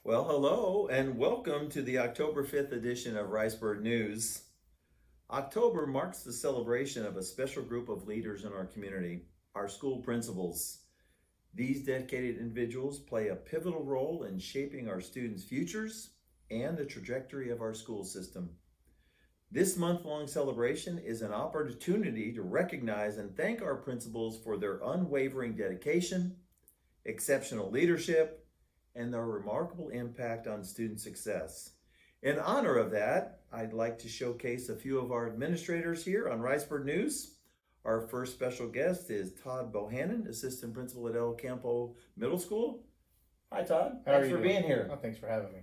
Well, hello and welcome to the October 5th edition of Ricebird News. October marks the celebration of a special group of leaders in our community, our school principals. These dedicated individuals play a pivotal role in shaping our students' futures and the trajectory of our school system. This month-long celebration is an opportunity to recognize and thank our principals for their unwavering dedication, exceptional leadership, and their remarkable impact on student success. In honor of that, I'd like to showcase a few of our administrators here on Ricebird News. Our first special guest is Todd Bohannon, Assistant Principal at El Campo Middle School. Hi, Todd. How are Thanks you for doing? being here. Oh, thanks for having me.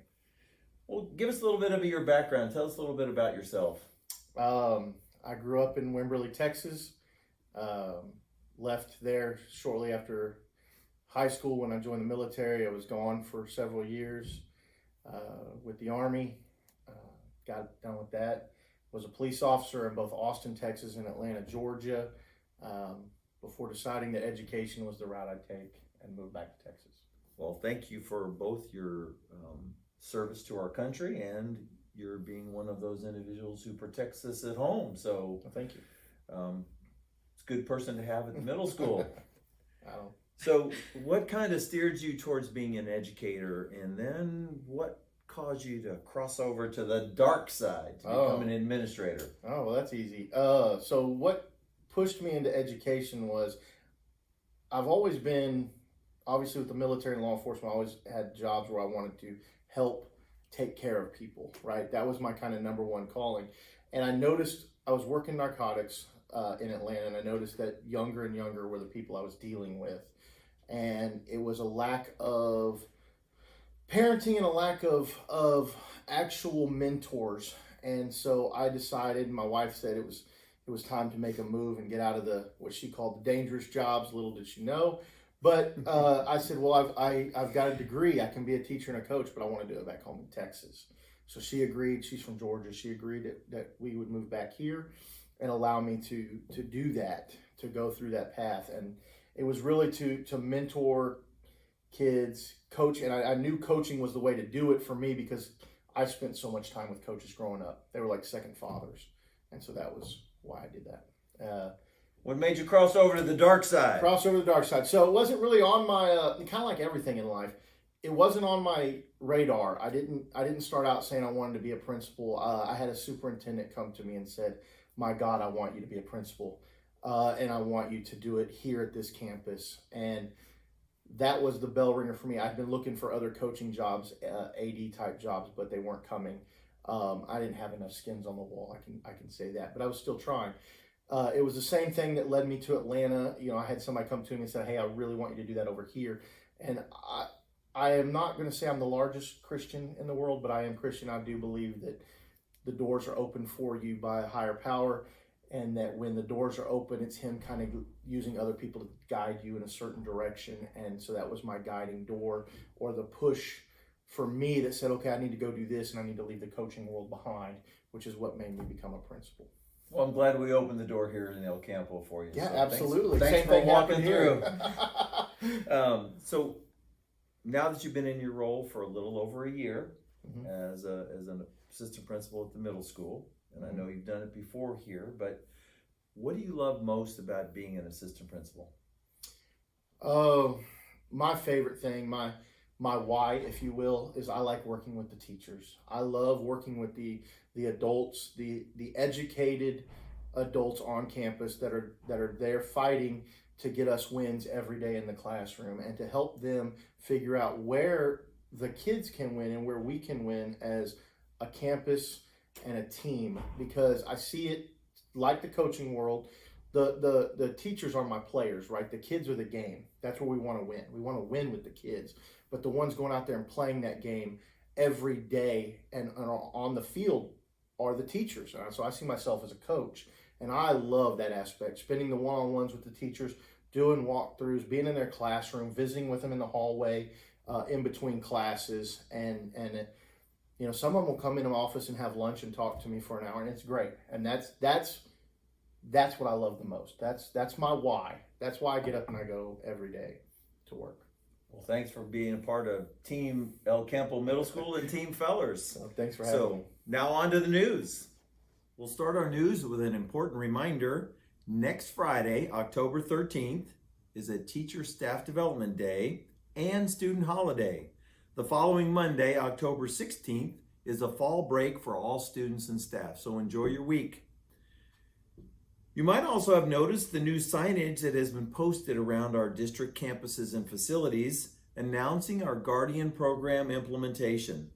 Well, give us a little bit of your background. Tell us a little bit about yourself. I grew up in Wimberley, Texas. Left there shortly after high school. When I joined the military, I was gone for several years with the Army. Got done with that. Was a police officer in both Austin, Texas and Atlanta, Georgia, before deciding that education was the route I'd take and moved back to Texas. Well, thank you for both your service to our country and you're being one of those individuals who protects us at home. So Well, thank you. It's a good person to have at the middle school. Oh. So what kind of steered you towards being an educator, and then what caused you to cross over to the dark side to become an administrator? Oh, well, that's easy. So what pushed me into education was I've always been, obviously with the military and law enforcement, I always had jobs where I wanted to help take care of people, right? That was my kind of number one calling. And I noticed I was working narcotics in Atlanta, and I noticed that younger and younger were the people I was dealing with. And it was a lack of parenting and a lack of actual mentors. And so I decided, my wife said it was time to make a move and get out of the what she called the dangerous jobs. Little did she know. But I said, well, I've got a degree. I can be a teacher and a coach, but I want to do it back home in Texas. So she agreed. She's from Georgia. She agreed that we would move back here and allow me to do that, to go through that path. And it was really to mentor kids, coach. And I knew coaching was the way to do it for me because I spent so much time with coaches growing up. They were like second fathers. And so that was why I did that. What made you cross over to the dark side? Cross over to the dark side. So it wasn't really on my, kind of like everything in life, it wasn't on my radar. I didn't start out saying I wanted to be a principal. I had a superintendent come to me and said, my God, I want you to be a principal. And I want you to do it here at this campus. And that was the bell ringer for me. I'd been looking for other coaching jobs, AD type jobs, but they weren't coming. I didn't have enough skins on the wall. I can say that, but I was still trying. It was the same thing that led me to Atlanta. You know, I had somebody come to me and say, hey, I really want you to do that over here. And I am not going to say I'm the largest Christian in the world, but I am Christian. I do believe that the doors are open for you by a higher power, and that when the doors are open, it's him kind of using other people to guide you in a certain direction. And so that was my guiding door, or the push for me that said, okay, I need to go do this and I need to leave the coaching world behind, which is what made me become a principal. Well, I'm glad we opened the door here in El Campo for you. Yeah, so absolutely. Thanks Same for thing walking through. So now that you've been in your role for a little over a year as an assistant principal at the middle school, and I know you've done it before here, but what do you love most about being an assistant principal? Oh, my favorite thing, my why, if you will, is I like working with the teachers. I love working with the adults, the educated adults on campus that are there fighting to get us wins every day in the classroom, and to help them figure out where the kids can win and where we can win as a campus and a team. Because I see it like the coaching world. The teachers are my players, right? The kids are the game. That's where we want to win. We want to win with the kids. But the ones going out there and playing that game every day and on the field are the teachers. So I see myself as a coach, and I love that aspect. Spending the one-on-ones with the teachers, doing walkthroughs, being in their classroom, visiting with them in the hallway, in between classes, and you know, some of them will come into my office and have lunch and talk to me for an hour, and it's great. And that's what I love the most. That's my why. That's why I get up and I go every day to work. Well, thanks for being a part of Team El Campo Middle School and Team Fellers. So thanks for having me. Now on to the news. We'll start our news with an important reminder. Next Friday, October 13th, is a Teacher Staff Development Day and student holiday. The following Monday, October 16th, is a fall break for all students and staff, so enjoy your week. You might also have noticed the new signage that has been posted around our district campuses and facilities announcing our Guardian Program implementation.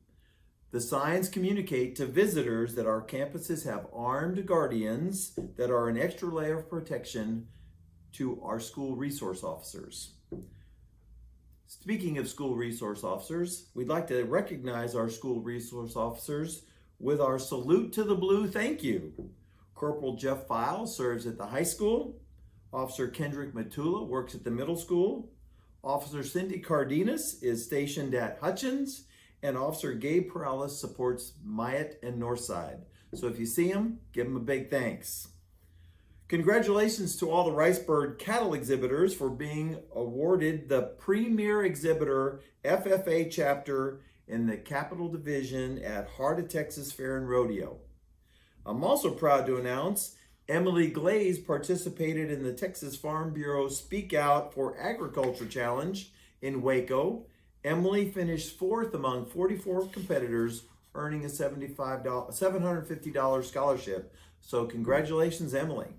The signs communicate to visitors that our campuses have armed guardians that are an extra layer of protection to our school resource officers. Speaking of school resource officers, we'd like to recognize our school resource officers with our Salute to the Blue thank you. Corporal Jeff File serves at the high school. Officer Kendrick Matula works at the middle school. Officer Cindy Cardenas is stationed at Hutchins. And Officer Gabe Perales supports Myatt and Northside. So if you see him, give him a big thanks. Congratulations to all the Ricebird cattle exhibitors for being awarded the Premier Exhibitor FFA chapter in the Capital Division at Heart of Texas Fair and Rodeo. I'm also proud to announce Emily Glaze participated in the Texas Farm Bureau Speak Out for Agriculture Challenge in Waco. Emily finished fourth among 44 competitors, earning a $750 scholarship. So congratulations, Emily.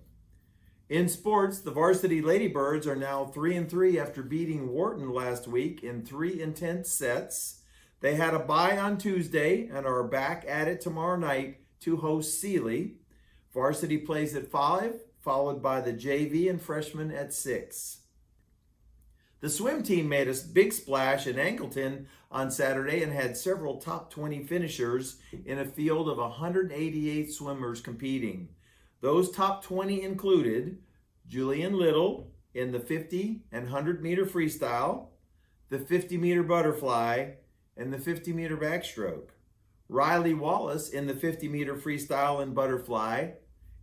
In sports, the varsity Ladybirds are now 3-3 after beating Wharton last week in 3 intense sets. They had a bye on Tuesday and are back at it tomorrow night to host Sealy. Varsity plays at 5, followed by the JV and freshmen at 6. The swim team made a big splash in Angleton on Saturday and had several top 20 finishers in a field of 188 swimmers competing. Those top 20 included Julian Little in the 50 and 100 meter freestyle, the 50 meter butterfly, and the 50 meter backstroke. Riley Wallace in the 50 meter freestyle and butterfly,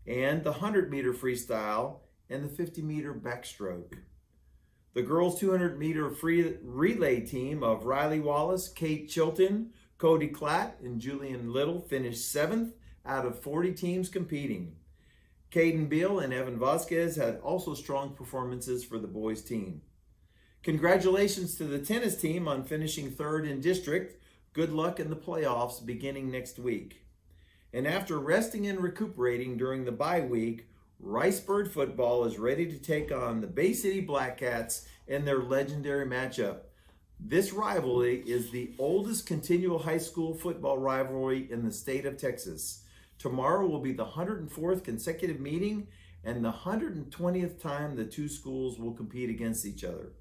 and the 100 meter freestyle and the 50 meter backstroke. The girls' 200 meter free relay team of Riley Wallace, Kate Chilton, Cody Klatt, and Julian Little finished 7th out of 40 teams competing. Caden Beal and Evan Vasquez had also strong performances for the boys' team. Congratulations to the tennis team on finishing 3rd in district. Good luck in the playoffs beginning next week. And after resting and recuperating during the bye week, Ricebird football is ready to take on the Bay City Blackcats in their legendary matchup. This rivalry is the oldest continual high school football rivalry in the state of Texas. Tomorrow will be the 104th consecutive meeting and the 120th time the two schools will compete against each other.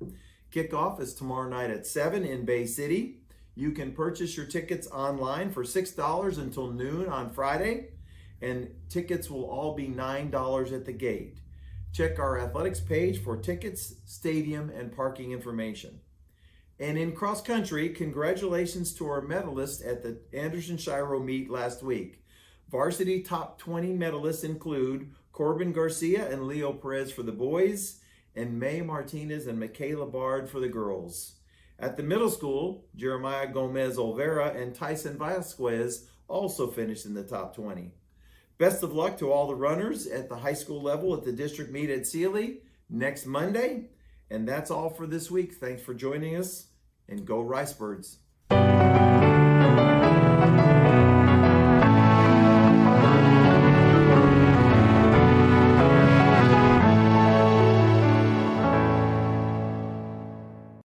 Kickoff is tomorrow night at 7 in Bay City. You can purchase your tickets online for $6 until noon on Friday, and tickets will all be $9 at the gate. Check our athletics page for tickets, stadium, and parking information. And in cross country, congratulations to our medalists at the Anderson-Shiro meet last week. Varsity top 20 medalists include Corbin Garcia and Leo Perez for the boys, and May Martinez and Michaela Bard for the girls. At the middle school, Jeremiah Gomez Olvera and Tyson Vasquez also finished in the top 20. Best of luck to all the runners at the high school level at the district meet at Sealy next Monday. And that's all for this week. Thanks for joining us, and go Ricebirds.